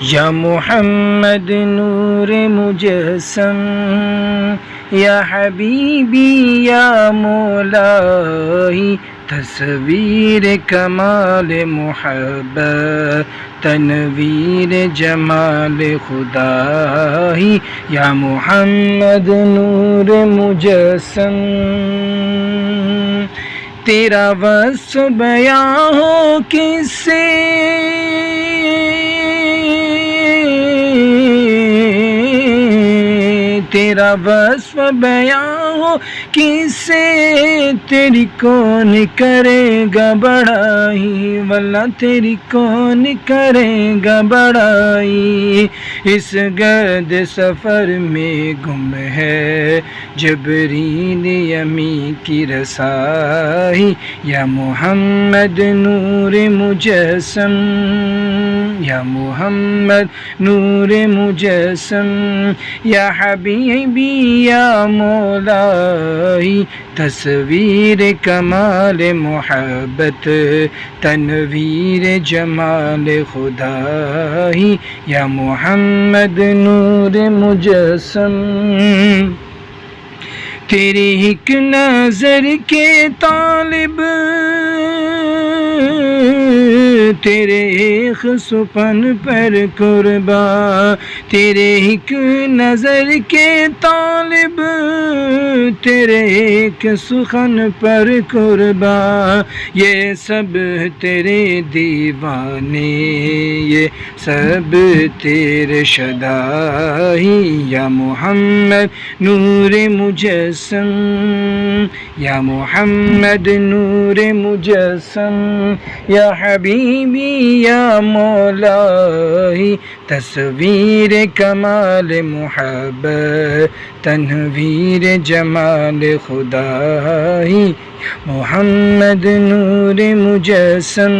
یا محمد نور مجسم، یا حبیبی یا مولائی، تصویر کمال محبت، تنویر جمال خدائی، یا محمد نور مجسم۔ تیرا وصف بیان ہو کس سے، تیرا وصف بیان ہو کس سے، تیری کون کرے گا بڑائی، واللہ تیری کون کرے گا بڑائی۔ اس گرد سفر میں گم ہے جبریل امی کی رسائی، یا محمد نور مجسم، یا محمد نور مجسم، یا حبیبی یا مولائی، تصویر کمال محبت، تنویر جمال خدائی، یا محمد نور مجسم۔ تیری ایک نظر کے طالب، تیرے ایک سخن پر قربان، تیرے ایک نظر کے طالب، تیرے ایک سخن پر قربان، یہ سب تیرے دیوانے، یہ سب تیرے شدائی، یا محمد نور مجسم، یا محمد نور مجسم، یا حبیبی یا مولائی، تصویر کمال محبت، تنویر جمال خدائی، محمد نور مجسم۔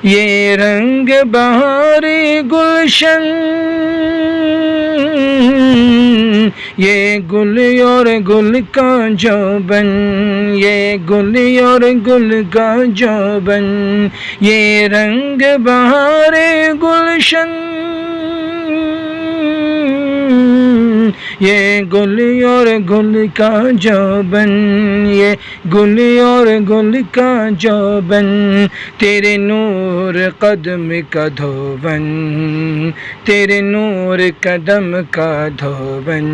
یہ رنگ بہار گلشن، یہ گل اور گل کا جوبن، یہ گل اور گل کا جوبن، یہ رنگ بہار گلشن، یہ گل اور گل کا جوبن، یہ گل اور گل کا جوبن، تیرے نور قدم کا دھوبن، تیرے نور قدم کا دھوبن،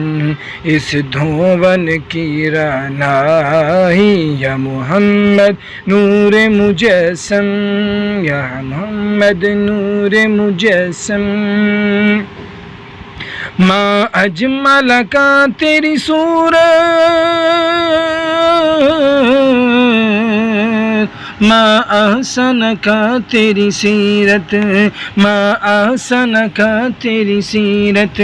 اس دھوبن کی رعنائی، یا محمد نور مجسم، یا محمد نور مجسم۔ ماں اجمل کا تیری صورت، ماں احسن کا تیری سیرت، ماں احسن کا تیری سیرت،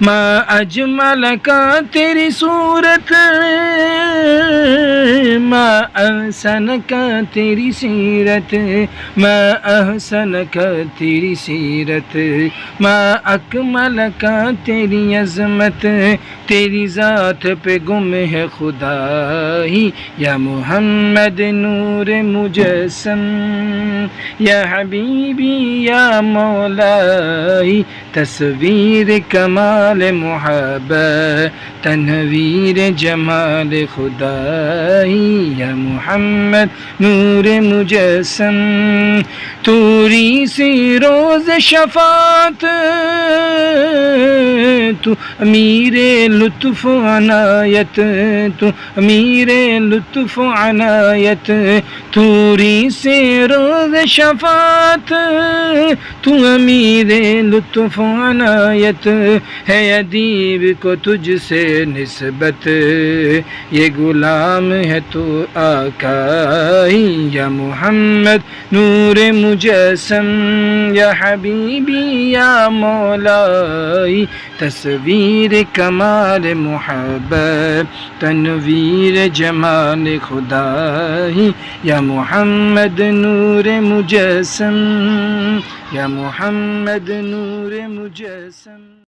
ماں اجمل کا تیری صورت، ماں احسن کا تیری سیرت، ماں احسن کا تیری سیرت، ماں اکمل کا تیری عظمت، تیری ذات پہ گم ہے خدائی، یا محمد نور مجسم، یا حبیبی یا مولائی، تصویر کمال محبت، تنویر جمال خدائی، یا محمد نور مجسم۔ توری سی روز شفاعت، تو امیر لطف عنایت، تو امیر لطف عنایت، توری سے روز شفاعت، تو امیر لطف عنایت، ہے ادیب کو تجھ سے نسبت، یہ غلام ہے تو آقائی، یا محمد نور مجسم، یا حبیبی یا مولائی، تصویر کمال محبت، تنویر جمال خدائی، یا محمد نور مجسم، یا محمد نور مجسم۔